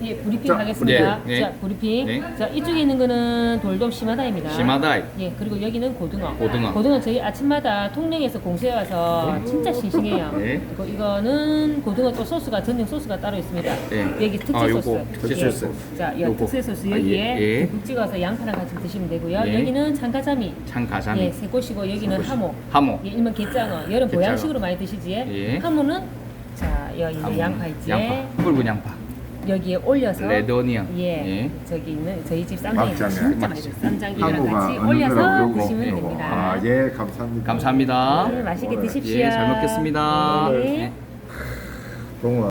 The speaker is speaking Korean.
예, 브리핑 하겠습니다. 네, 네. 자, 브리핑. 네. 자, 이쪽에 있는 거는 돌돔 시마다입니다. 시마다이. 예, 그리고 여기는 고등어. 고등어. 저희 아침마다 통영에서 공수해 와서 진짜 싱싱해요. 네. 그리고 이거는 고등어 또 소스가 전용 소스가 따로 있습니다. 네. 여기 특제 아, 요거 소스. 특제 예. 소스. 자, 이 요거. 특제 소스 아, 여기에 예. 듬뿍 찍어서 양파랑 같이 드시면 되고요. 예. 여기는 참가자미. 참가자미. 예, 새꼬시고 여기는 하모. 하모. 예, 일명 게장어. 여름 게장어. 보양식으로 많이 드시지. 예. 하모는 자, 여기 있는 양파 있지. 양파. 붉은 양파. 여기에 올려서 레드 오니언. 예, 예. 저기 있는 저희 집 쌈장이 막장에. 진짜 맛있어요. 쌈장이랑 한국아 같이 올려서 요거. 드시면 요거. 됩니다. 아, 예, 감사합니다. 감사합니다. 네, 맛있게 드십시오. 예, 잘 먹겠습니다. 네. 네. 동아.